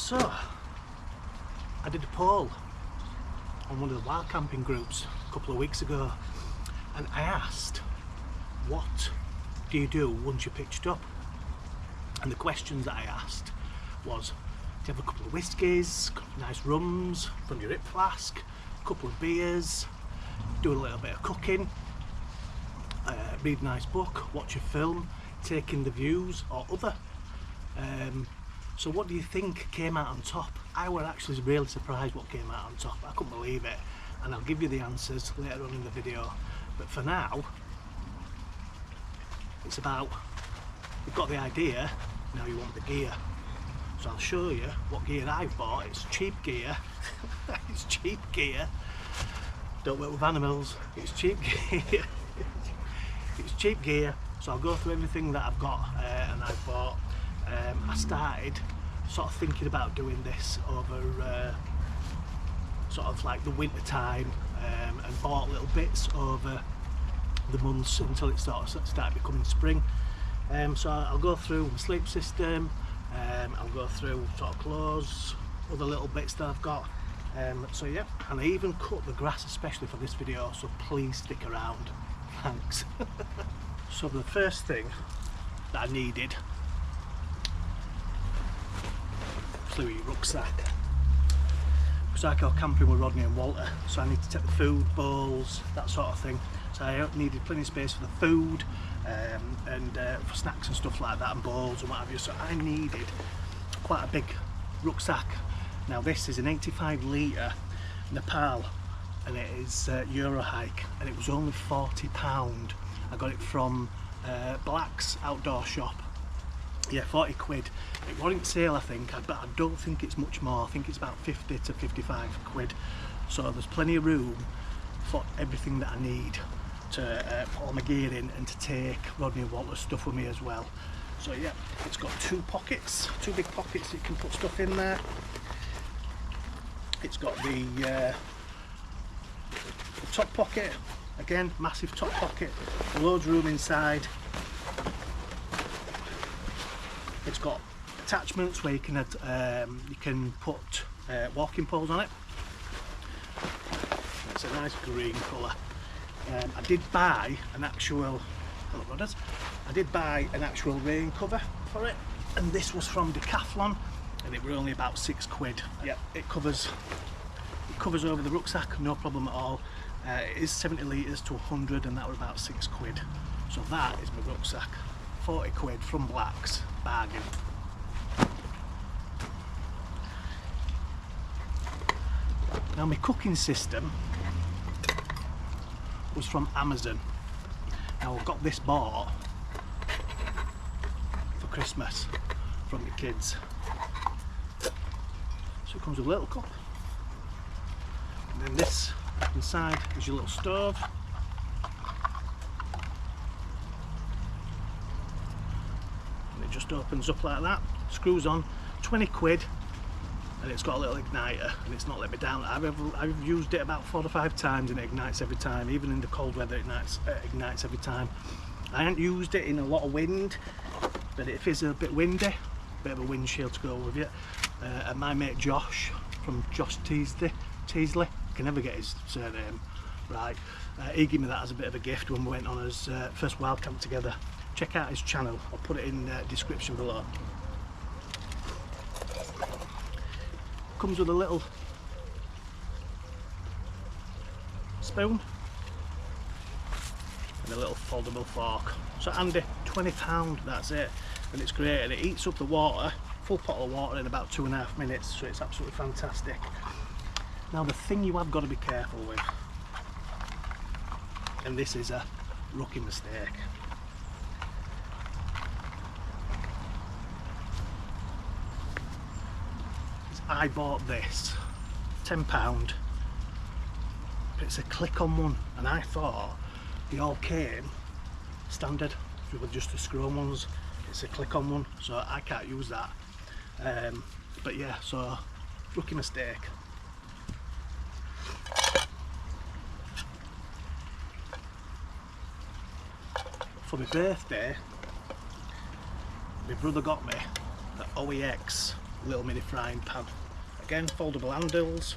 So, I did a poll on one of the wild camping groups a couple of weeks ago, and I asked, what do you do once you're pitched up? And the questions that I asked was, do you have a couple of whiskies, nice rums from your hip flask, a couple of beers, do a little bit of cooking, read a nice book, watch a film, take in the views or other. So what do you think came out on top? I was actually really surprised what came out on top. I couldn't believe it, and I'll give you the answers later on in the video. But for now, it's about, you've got the idea, now you want the gear. So I'll show you what gear I've bought. It's cheap gear. It's cheap gear. Don't work with animals. It's cheap gear. It's cheap gear. So I'll go through everything that I've got and I've bought. I started sort of thinking about doing this over sort of like the winter time, and bought little bits over the months until it started becoming spring. So I'll go through my sleep system, I'll go through sort of clothes, other little bits that I've got. So yeah, and I even cut the grass especially for this video, so please stick around. Thanks. So the first thing that I needed, flew your rucksack. Because I go camping with Rodney and Walter, so I need to take the food, bowls, that sort of thing. So I needed plenty of space for the food and for snacks and stuff like that, and bowls and what have you. So I needed quite a big rucksack. Now this is an 85 litre Nepal, and it is Euro hike, and it was only £40. I got it from Black's outdoor shop. Yeah, 40 quid. It wasn't sale, I think, but I don't think it's much more. I think it's about 50 to 55 quid. So there's plenty of room for everything that I need to put all my gear in, and to take Rodney and Walter's stuff with me as well. So yeah, it's got two pockets, two big pockets that you can put stuff in there. It's got the top pocket, again, massive top pocket, loads of room inside. It's got attachments where you can put walking poles on it. It's a nice green colour. I did buy an actual, hello brothers, I did buy an actual rain cover for it, and this was from Decathlon, and it were only about 6 quid. Yep, it covers over the rucksack, no problem at all. It is 70 litres to 100, and that was about 6 quid. So that is my rucksack, 40 quid from Black's, bargain. Now my cooking system was from Amazon. Now I've got this bought for Christmas from the kids. So it comes with a little cup, and then this inside is your little stove. And it just opens up like that, screws on, 20 quid, and it's got a little igniter, and it's not let me down. I've used it about 4 or 5 times, and it ignites every time. Even in the cold weather, it ignites every time. I haven't used it in a lot of wind, but if it's a bit windy, a bit of a windshield to go with it. And my mate Josh, from Josh Teasley, I can never get his surname right, he gave me that as a bit of a gift when we went on his first wild camp together. Check out his channel, I'll put it in the description below. Comes with a little spoon and a little foldable fork. So handy, £20, that's it, and it's great, and it heats up the water, full pot of water, in about 2.5 minutes, so it's absolutely fantastic. Now the thing you have got to be careful with, and this is a rookie mistake, I bought this, £10, but it's a click-on one, and I thought they all came standard with just the screw-on ones. It's a click-on one, so I can't use that. But yeah, so rookie mistake. For my birthday, my brother got me the OEX little mini frying pan. Again, foldable handles,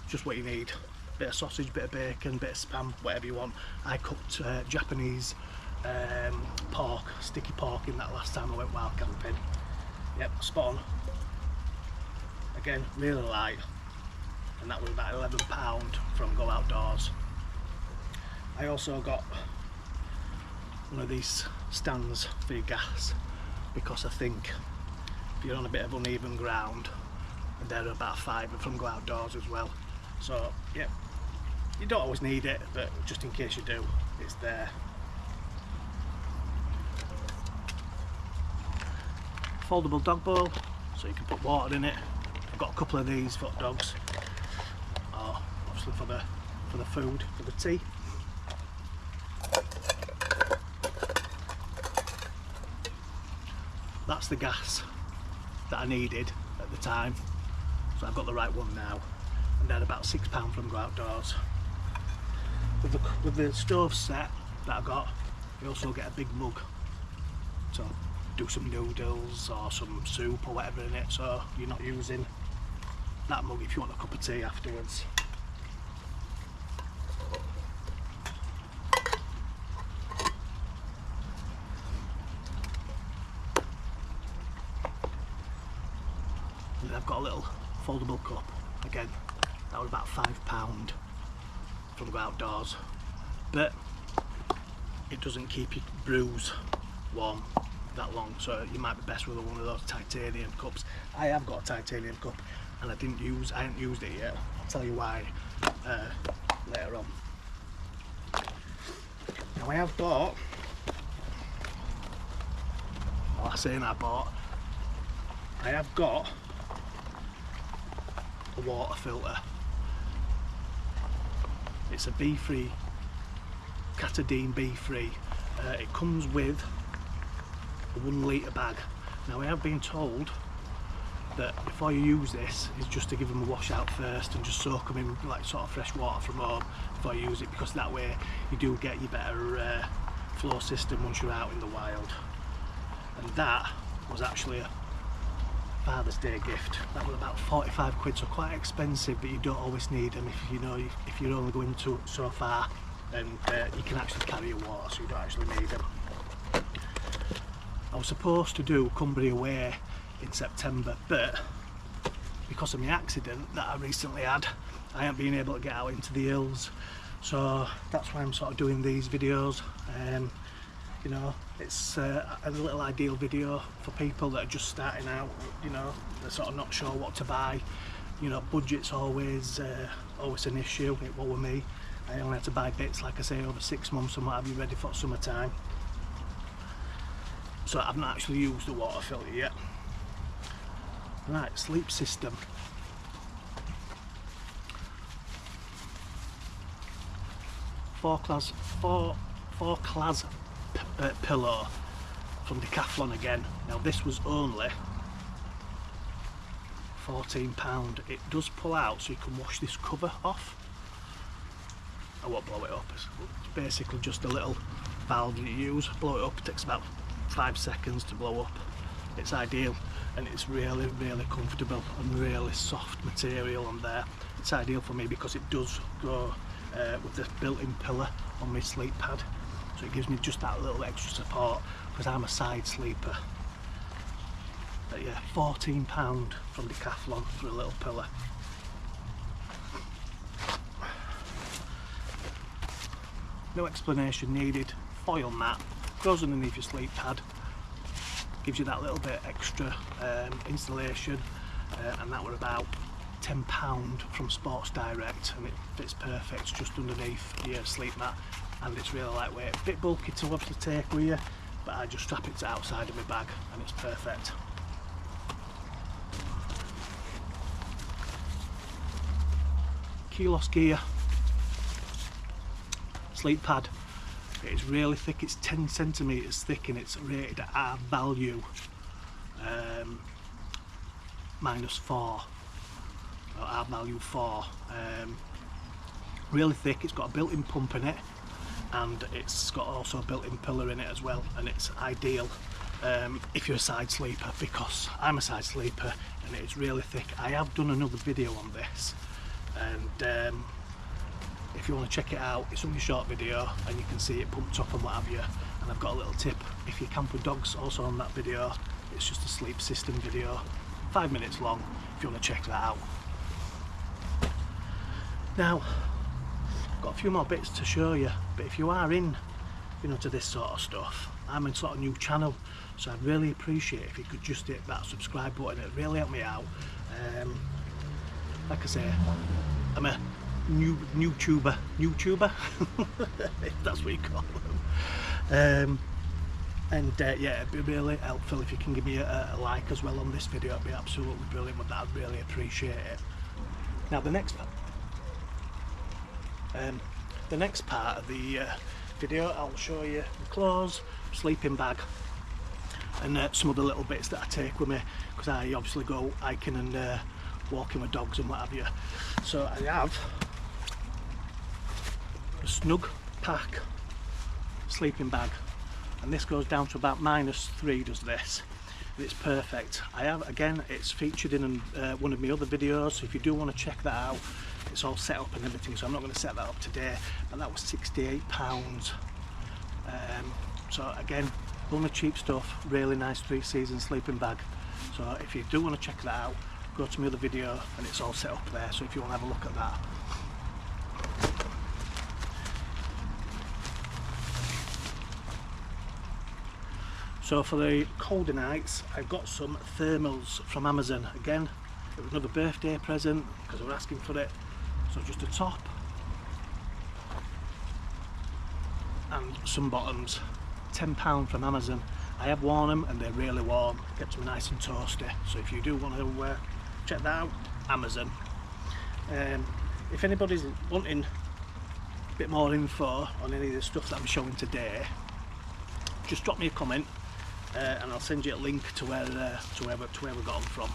just what you need. Bit of sausage, bit of bacon, bit of spam, whatever you want. I cooked Japanese pork, sticky pork in that last time I went wild camping. Yep, spot on. Again, really light, and that was about £11 from Go Outdoors. I also got one of these stands for your gas, because I think if you're on a bit of uneven ground, and they're about £5 from Go Outdoors as well. So yeah, you don't always need it, but just in case you do, it's there. Foldable dog bowl, so you can put water in it. I've got a couple of these for dogs, or obviously for the food, for the tea. That's the gas that I needed at the time, so I've got the right one now, and they're about £6 from Go Outdoors. With the stove set that I got, you also get a big mug, so do some noodles or some soup or whatever in it, so you're not using that mug if you want a cup of tea afterwards. And I've got a little foldable cup, again, that was about £5 from Go Outdoors, but it doesn't keep your brews warm that long, so you might be best with one of those titanium cups. I have got a titanium cup, and I haven't used it yet. I'll tell you why later on. Now I have bought, well, I have got a water filter. It's a bee-free, Catadine bee-free. It comes with a 1 litre bag. Now I have been told that before you use this is just to give them a wash out first and just soak them in like sort of fresh water from home before you use it, because that way you do get your better flow system once you're out in the wild. And that was actually a Father's Day gift. That was about 45 quid, so quite expensive, but you don't always need them if you know if you're only going to so far, and you can actually carry your water, so you don't actually need them. I was supposed to do Cumbria Way in September, but because of my accident that I recently had, I haven't been able to get out into the hills, so that's why I'm sort of doing these videos. You know, it's a little ideal video for people that are just starting out, you know, they're sort of not sure what to buy. You know, budget's always an issue. It was with me. I only had to buy bits, like I say, over 6 months and what have you, ready for summertime. So I've not actually used the water filter yet. Right, sleep system. Four class pillow from Decathlon again. Now this was only £14. It does pull out, so you can wash this cover off. I won't blow it up. It's basically just a little valve that you use. Blow it up, it takes about 5 seconds to blow up. It's ideal, and it's really comfortable and really soft material on there. It's ideal for me because it does go with the built-in pillar on my sleep pad, so it gives me just that little extra support because I'm a side sleeper. But yeah, £14 from Decathlon for a little pillar. No explanation needed. Foil mat goes underneath your sleep pad, gives you that little bit extra insulation, and that were about £10 from Sports Direct, and it fits perfect just underneath your sleep mat, and it's really lightweight. A bit bulky to obviously take with you, but I just strap it to the outside of my bag and it's perfect. Kilos Gear sleep pad. It is really thick, it's 10 centimeters thick, and it's rated at R value -4, or R value 4. Really thick. It's got a built-in pump in it, and it's got also a built-in pillar in it as well, and it's ideal if you're a side sleeper, because I'm a side sleeper and it's really thick. I have done another video on this, and if you want to check it out, it's only a short video and you can see it pumped up and what have you. And I've got a little tip if you camp with dogs also on that video. It's just a sleep system video, 5 minutes long, if you want to check that out. Now, I've got a few more bits to show you, but if you are in, you know, to this sort of stuff, I'm a sort of new channel, so I'd really appreciate if you could just hit that subscribe button. It'd really help me out. Like I say, I'm a YouTuber, if that's what you call them. Yeah, it'd be really helpful if you can give me a like as well on this video. It'd be absolutely brilliant with that. I'd really appreciate it. Now the next part of the video, I'll show you the clothes, sleeping bag, and some other little bits that I take with me, because I obviously go hiking and walking with dogs and what have you. So I have a snug pack sleeping bag, and this goes down to about -3, does this, and it's perfect. I have, again, it's featured in one of my other videos, so if you do want to check that out, it's all set up and everything, so I'm not going to set that up today, but that was £68. So again, only cheap stuff, really nice 3-season sleeping bag. So if you do want to check that out, go to my other video and it's all set up there, so if you want to have a look at that. So for the colder nights, I've got some thermals from Amazon. Again, it was another birthday present because I was asking for it. So just a top and some bottoms, £10 from Amazon. I have worn them and they're really warm, gets them nice and toasty. So if you do want to check that out, Amazon. If anybody's wanting a bit more info on any of the stuff that I'm showing today, just drop me a comment and I'll send you a link to where we got them from.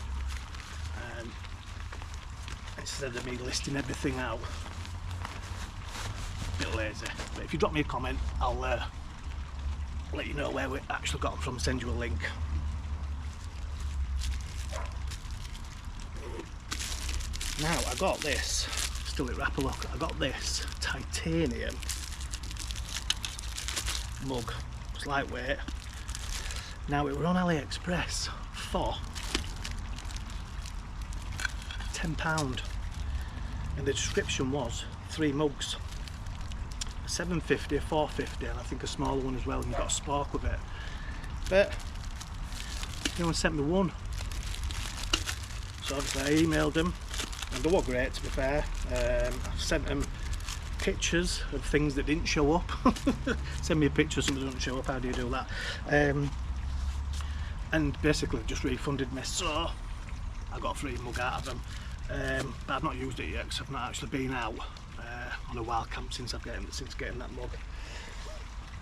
Instead of me listing everything out, a bit lazy. But if you drop me a comment, I'll let you know where we actually got them from, send you a link. Now I got this, still at wrap a look, I got this titanium mug. It's lightweight. Now it was on AliExpress for £10, and the description was 3 mugs, £7.50, £4.50, and I think a smaller one as well, and you got a spork with it. But they only sent me one, so obviously I emailed them, and they were great, to be fair. I've sent them pictures of things that didn't show up. Send me a picture of something that doesn't show up, how do you do that? And basically just refunded me, so I got a free mug out of them. But I've not used it yet because I've not actually been out on a wild camp since getting that mug.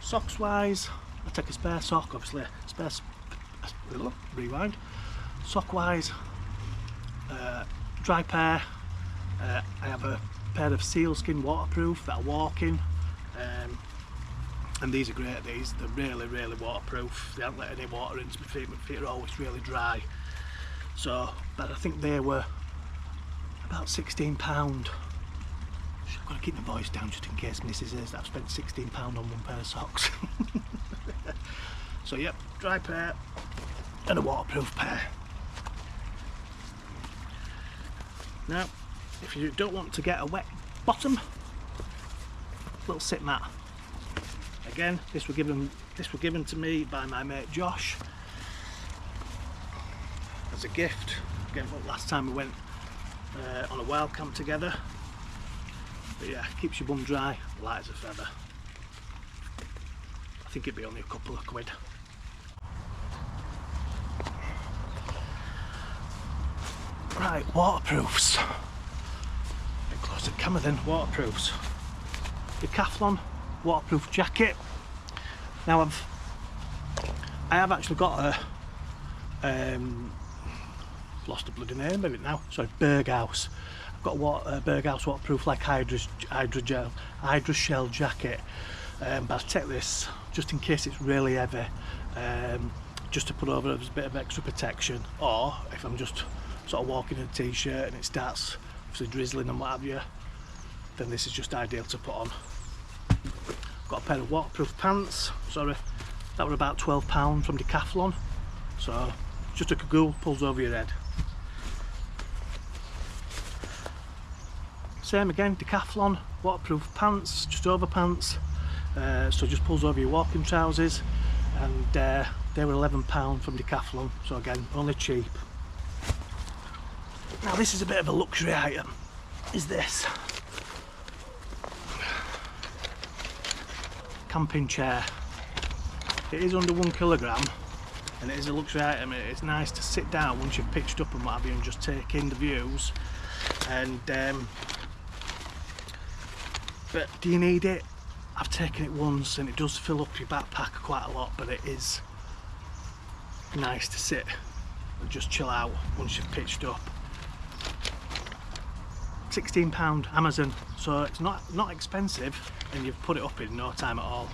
Socks wise, I take a spare sock, obviously, rewind. Sock wise, dry pair. I have a pair of sealskin waterproof that I walk in, and these are great. They're really waterproof. They haven't let any water into my feet. My feet are always really dry. So, but I think they were about £16. I've got to keep my voice down just in case Mrs. hears that I've spent £16 on one pair of socks. So yep, dry pair and a waterproof pair. Now, if you don't want to get a wet bottom, little sit mat. Again, this were given to me by my mate Josh as a gift. Again, last time we went on a wild camp together. But yeah, keeps your bum dry, light as a feather. I think it'd be only a couple of quid. Right, waterproofs. A bit close to the camera then, waterproofs. Decathlon waterproof jacket. Now I have actually got a lost the bloody name of it now. Sorry, Berghaus. I've got a Berghaus waterproof like Hydra shell jacket. But I'll take this just in case it's really heavy. just to put over as a bit of extra protection, or if I'm just sort of walking in a t-shirt and it starts obviously drizzling and what have you, then this is just ideal to put on. Got a pair of waterproof pants, sorry, that were about £12 from Decathlon, so just a cagoule, pulls over your head. Same again, Decathlon, waterproof pants, just overpants, so just pulls over your walking trousers, and they were £11 from Decathlon, so again, only cheap. Now this is a bit of a luxury item, is this camping chair. It is under 1 kilogram and it is a luxury item. It's nice to sit down once you've pitched up and what have you and just take in the views, and but do you need it? I've taken it once and it does fill up your backpack quite a lot, but it is nice to sit and just chill out once you've pitched up. £16 Amazon, so it's not expensive, and you've put it up in no time at all.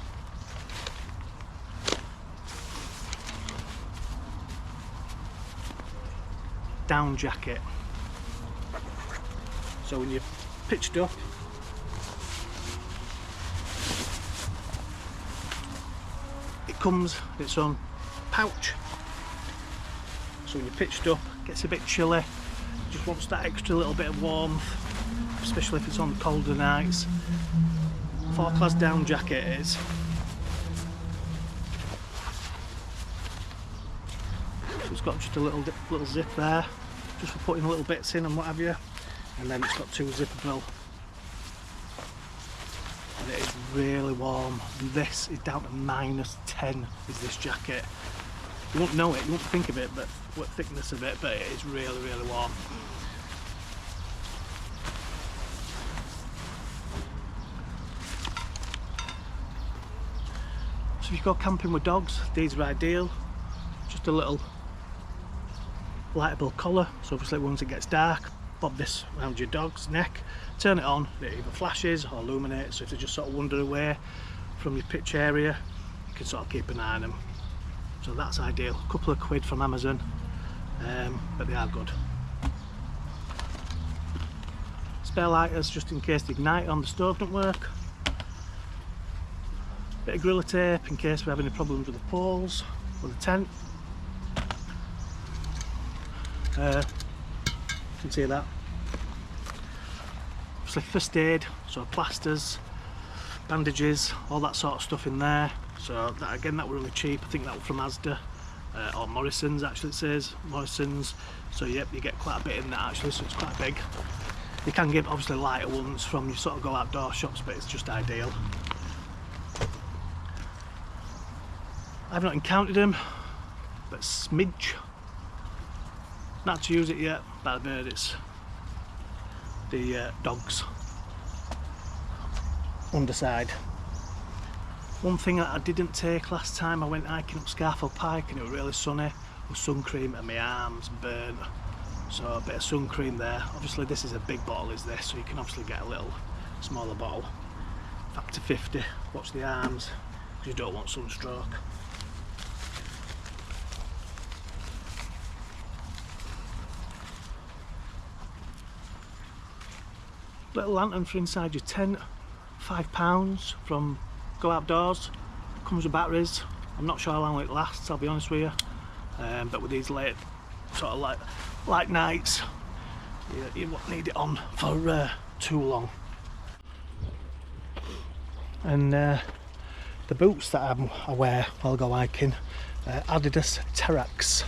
Down jacket, so when you're pitched up, it comes in its own pouch, so when you're pitched up, it gets a bit chilly, just wants that extra little bit of warmth, especially if it's on colder nights. 4-class down jacket it is. So it's got just a little zip there, just for putting little bits in and what have you, and then it's got 2 zipper. And it is really warm. This is down to -10 is this jacket. You won't know it, you won't think of it, but what thickness of it, but it is really, really warm. So if you go camping with dogs, these are ideal. Just a little lightable collar, so obviously once it gets dark, bob this around your dog's neck, turn it on, it either flashes or illuminates, so if they just sort of wander away from your pitch area, you can sort of keep an eye on them. So that's ideal. A couple of quid from Amazon, but they are good. Spare lighters just in case the igniter on the stove don't work. Bit of gorilla tape in case we have any problems with the poles or the tent. You can see that. Obviously first aid, so plasters, bandages, all that sort of stuff in there. So that, again, that were really cheap. I think that was from Asda or Morrison's, actually it says Morrison's. So yep, you get quite a bit in that actually, so it's quite big. You can get obviously lighter ones from your sort of go outdoor shops, but it's just ideal. I've not encountered them, but smidge. Not to use it yet, but I've heard it's the dog's underside. One thing that I didn't take last time I went hiking up Scarfell Pike and it was really sunny was sun cream, and my arms burnt, so a bit of sun cream there. Obviously this is a big bottle, is this, so you can obviously get a little smaller bottle. Factor 50, watch the arms because you don't want sunstroke. Little lantern for inside your tent, £5 from Go Outdoors. Comes with batteries. I'm not sure how long it lasts, I'll be honest with you, but with these late sort of light nights, you won't need it on for too long. And the boots that I wear while I go hiking, Adidas Terrax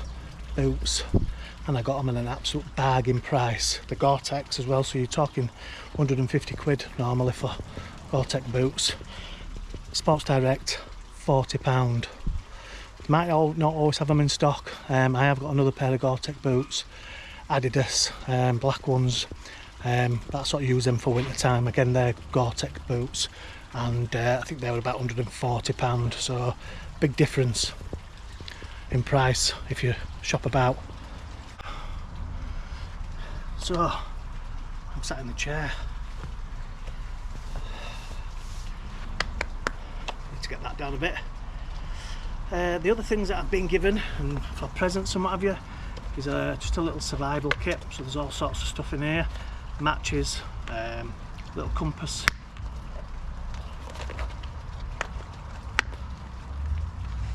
boots, and I got them at an absolute bargain price. The Gore-Tex as well, so you're talking 150 quid normally for Gore-Tex boots. Sports Direct, £40. Might not always have them in stock. I have got another pair of Gore-Tex boots, Adidas, black ones, but I sort of use them for winter time. Again, they're Gore-Tex boots, and I think they were about £140, so big difference in price if you shop about. So I'm sat in the chair. Need to get that down a bit. The other things that I've been given and for presents and what have you is just a little survival kit. So there's all sorts of stuff in here, matches, little compass,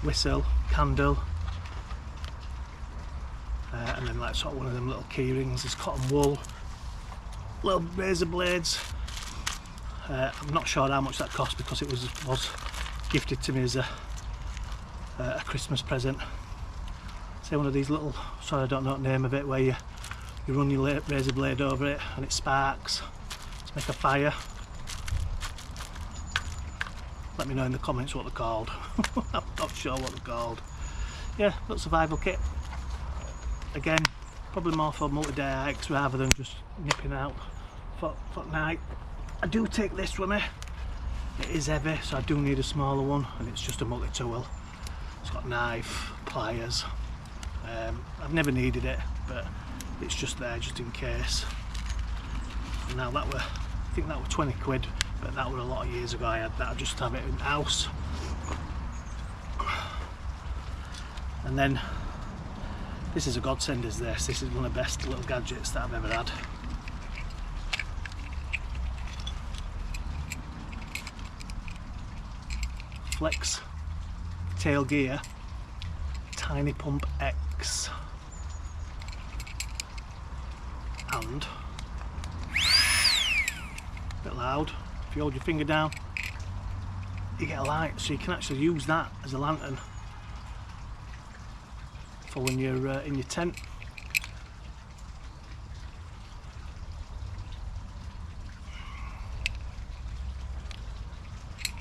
whistle, candle, and then like sort of one of them little key rings. There's cotton wool, little razor blades. I'm not sure how much that cost because it was gifted to me as a Christmas present. Say one of these little, sorry I don't know the name of it, where you run your razor blade over it and it sparks to make a fire. Let me know in the comments what they're called. I'm not sure what they're called. Yeah, little survival kit. Again, probably more for multi-day hikes rather than just nipping out for night. I do take this with me. It is heavy, so I do need a smaller one, and it's just a multi-tool. It's got knife, pliers. I've never needed it, but it's just there just in case. And now that were, I think that were 20 quid, but that were a lot of years ago. I had that. I just have it in the house. And then this is a godsend. Is this? This is one of the best little gadgets that I've ever had. Flex tail gear, Tiny Pump X, and a bit loud. If you hold your finger down, you get a light, so you can actually use that as a lantern for when you're in your tent.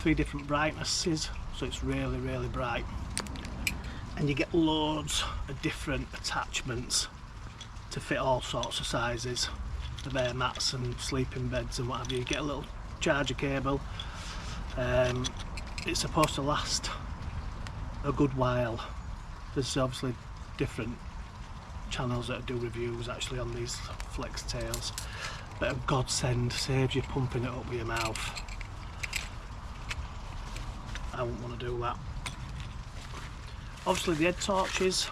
Three different brightnesses, so it's really, really bright. And you get loads of different attachments to fit all sorts of sizes of air mats and sleeping beds and what have you. You get a little charger cable. It's supposed to last a good while. There's obviously different channels that do reviews actually on these flex tails, but a godsend, saves you pumping it up with your mouth. I wouldn't want to do that. Obviously the head torches,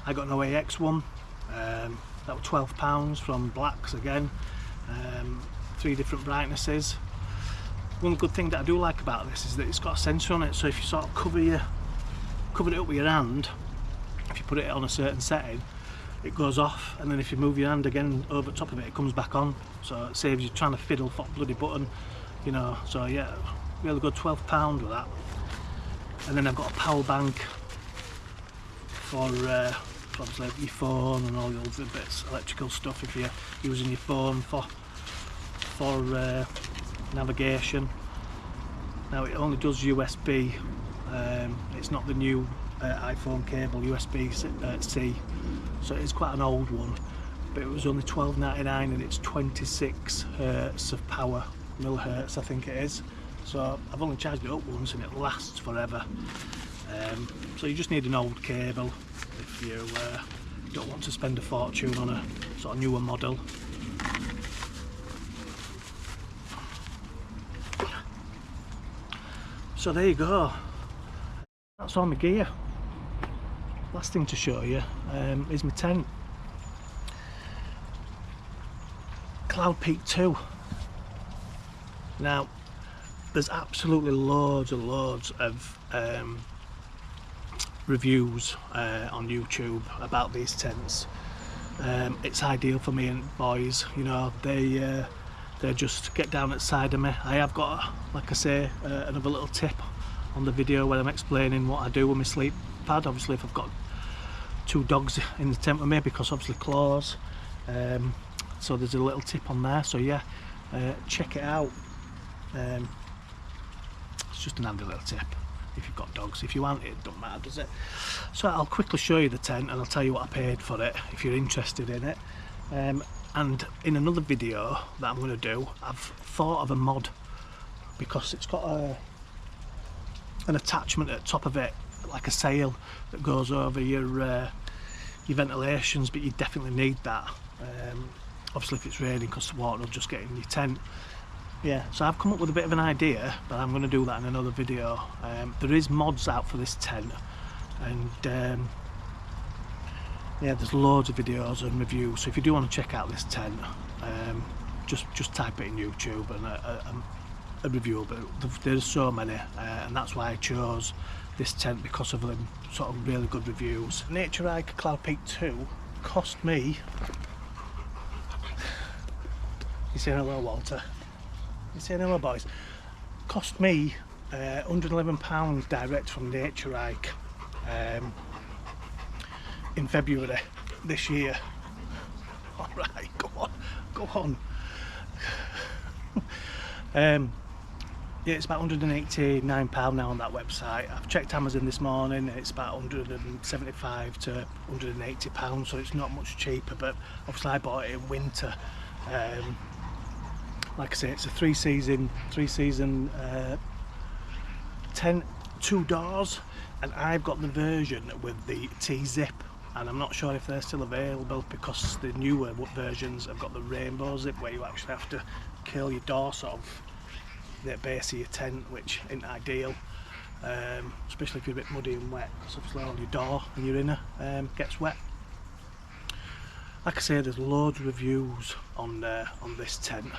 I got an OAX one, that was £12 from Blacks again, 3 different brightnesses. One good thing that I do like about this is that it's got a sensor on it, so if you sort of cover it up with your hand, if you put it on a certain setting, it goes off, and then if you move your hand again over top of it, it comes back on, so it saves you trying to fiddle for the bloody button, you know. So yeah, really good, £12 with that. And then I've got a power bank for obviously your phone and all the other bits, electrical stuff if you're using your phone for navigation. Now it only does USB, it's not the new iPhone cable USB-C, so it's quite an old one, but it was only £12.99 and it's 26 hertz of power, millihertz I think it is. So I've only charged it up once and it lasts forever. So you just need an old cable if you don't want to spend a fortune on a sort of newer model. So there you go. That's all my gear. Last thing to show you is my tent. Cloud Peak 2. Now there's absolutely loads and loads of reviews on YouTube about these tents. It's ideal for me and boys, you know, they just get down at the side of me. I have got, like I say, another little tip on the video where I'm explaining what I do with my sleep pad. Obviously if I've got 2 dogs in the tent with me, because obviously claws, so there's a little tip on there, so yeah, check it out. It's just an handy little tip if you've got dogs. If you aren't, it don't matter, does it? So I'll quickly show you the tent and I'll tell you what I paid for it if you're interested in it. And in another video that I'm going to do, I've thought of a mod, because it's got an attachment at the top of it, like a sail that goes over your ventilations, but you definitely need that. Obviously if it's raining, because the water will just get in your tent. yeah, so I've come up with a bit of an idea, but I'm going to do that in another video. There is mods out for this tent, and yeah, there's loads of videos and reviews, so if you do want to check out this tent, just type it in YouTube and a review, but there's so many, and that's why I chose this tent, because of them sort of really good reviews. Nature Hike Cloud Peak 2 cost me, you saying hello, Walter? You saying hello, boys? Cost me £111 direct from Nature Hike in February this year. Alright, go on. Yeah, it's about £189 now on that website. I've checked Amazon this morning, it's about £175 to £180, so it's not much cheaper, but obviously I bought it in winter. Like I say, it's a three season tent, 2 doors, and I've got the version with the T-zip, and I'm not sure if they're still available, because the newer versions have got the rainbow zip where you actually have to curl your door sort of the base of your tent, which isn't ideal, especially if you're a bit muddy and wet, because obviously all your door and your inner gets wet. Like I say, there's loads of reviews on this tent,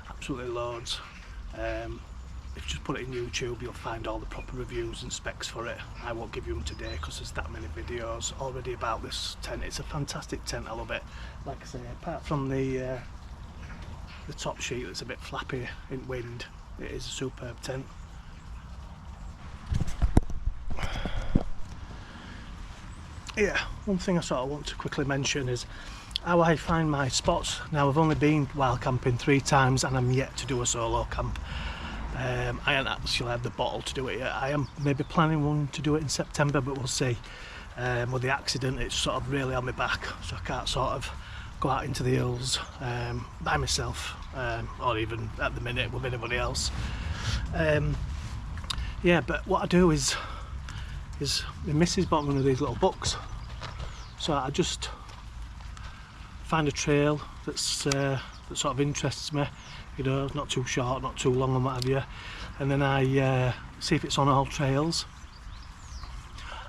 absolutely loads. If you just put it in YouTube, you'll find all the proper reviews and specs for it. I won't give you them today because there's that many videos already about this tent. It's a fantastic tent, I love it. Like I say, apart from the top sheet that's a bit flappy in wind, it is a superb tent. Yeah, one thing I sort of want to quickly mention is how I find my spots. Now, I've only been wild camping 3 times and I'm yet to do a solo camp. I haven't actually had the bottle to do it yet. I am maybe planning one to do it in September, but we'll see. With the accident, it's sort of really on my back, so I can't sort of go out into the hills by myself, or even at the minute with anybody else. Yeah, but what I do is my missus bought me one of these little books, so I just find a trail that sort of interests me, you know, not too short, not too long and what have you, and then I see if it's on all trails,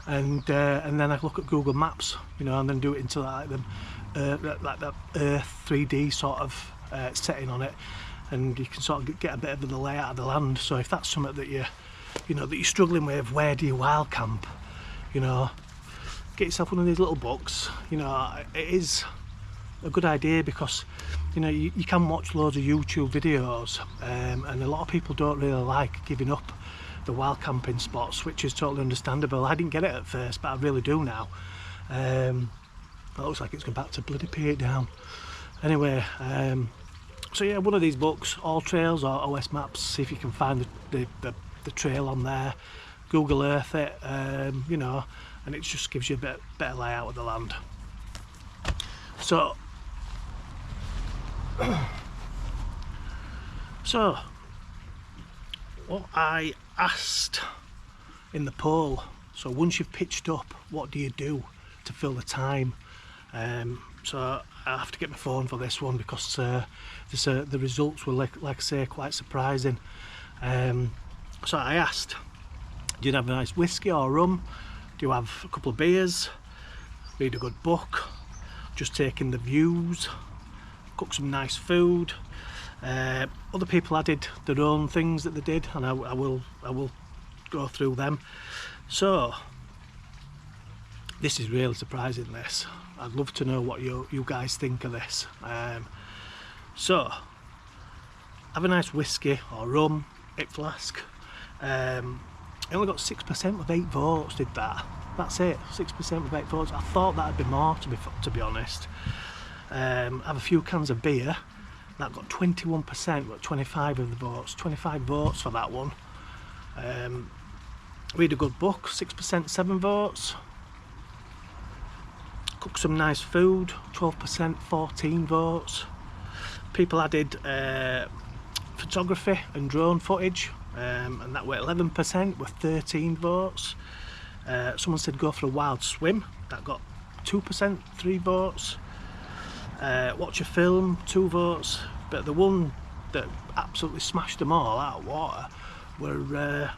and then I look at Google Maps, you know, and then do it into like that Earth 3D sort of setting on it, and you can sort of get a bit of the layout of the land. So if that's something that you're struggling with, where do you wild camp, you know, get yourself one of these little books. You know, it is a good idea, because you know you can watch loads of YouTube videos, and a lot of people don't really like giving up the wild camping spots, which is totally understandable. I didn't get it at first, but I really do now. It looks like it's going back to bloody pay it down. Anyway, so yeah, one of these books, All Trails or OS Maps, see if you can find the trail on there. Google Earth it, you know, and it just gives you a better layout of the land. So what I asked in the poll, so once you've pitched up, what do you do to fill the time? So I have to get my phone for this one, because the results were like I say, quite surprising. So I asked, do you have a nice whiskey or rum? Do you have a couple of beers? Read a good book? Just take in the views? Cook some nice food? Other people added their own things that they did, and I will go through them. So this is really surprising, this. I'd love to know what you guys think of this. So have a nice whiskey or rum, 8 flask. I only got 6% with 8 votes, did that. That's it, 6% with 8 votes. I thought that'd be more, to be honest. Have a few cans of beer. That got 21%, but 25 of the votes. 25 votes for that one. Read a good book, 6%, 7 votes. Cook some nice food, 12%, 14 votes. People added photography and drone footage, and that were 11% with 13 votes. Someone said go for a wild swim, that got 2%, 3 votes. Watch a film, 2 votes. But the one that absolutely smashed them all out of water were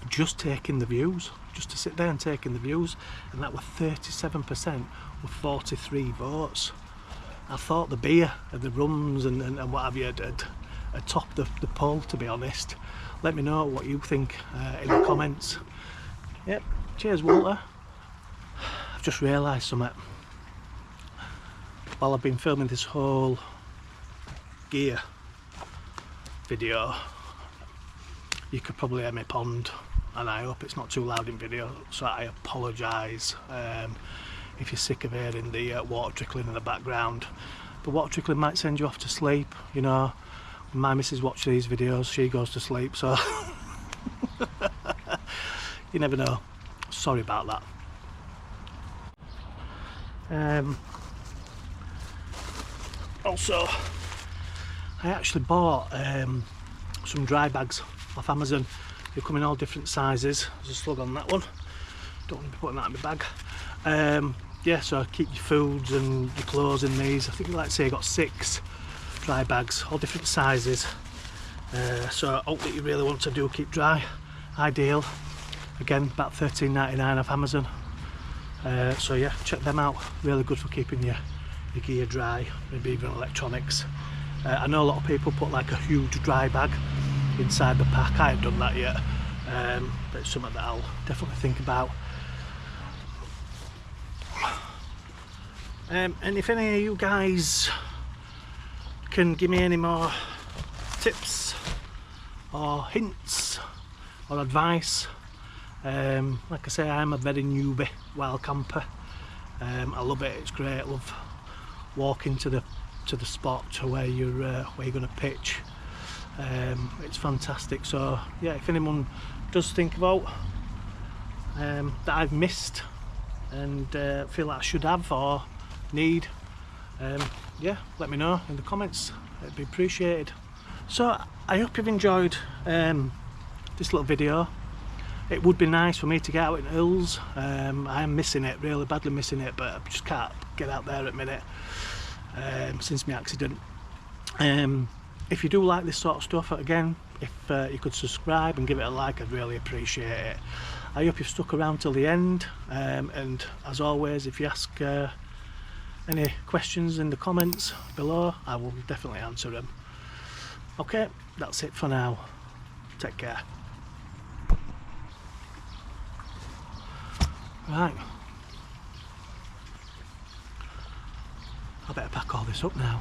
just taking the views, just to sit there and taking the views, and that were 37% with 43 votes. I thought the beer and the rums and what have you had topped the poll, to be honest. Let me know what you think in the comments. Yep, cheers Walter. I've just realised something. While I've been filming this whole gear video, you could probably hear my pond, and I hope it's not too loud in video, so I apologise if you're sick of hearing the water trickling in the background. The water trickling might send you off to sleep, you know. When my missus watches these videos, she goes to sleep, so you never know. Sorry about that. Also, I actually bought some dry bags off Amazon. They come in all different sizes. There's a slug on that one. Don't want to be putting that in my bag. Yeah, so keep your foods and your clothes in these. I think, like I say, I got 6 dry bags, all different sizes. So I hope that you really want to do keep dry. Ideal. Again, about $13.99 off Amazon. So yeah, check them out. Really good for keeping your gear dry, maybe even electronics. I know a lot of people put like a huge dry bag inside the pack. I haven't done that yet, but it's something that I'll definitely think about. And if any of you guys can give me any more tips or hints or advice, like I say, I am a very newbie wild camper. I love it, it's great. I love walking to the spot to where you're going to pitch. It's fantastic. So yeah, if anyone does think about that I've missed and feel like I should have or need, yeah, let me know in the comments. It'd be appreciated. So I hope you've enjoyed this little video. It would be nice for me to get out in hills. I am missing it, really badly missing it, but I just can't get out there at the minute since my accident. If you do like this sort of stuff, again, if you could subscribe and give it a like, I'd really appreciate it. I hope you've stuck around till the end, and as always, if you ask any questions in the comments below, I will definitely answer them. Okay, that's it for now. Take care. Right, I better pack all this up now.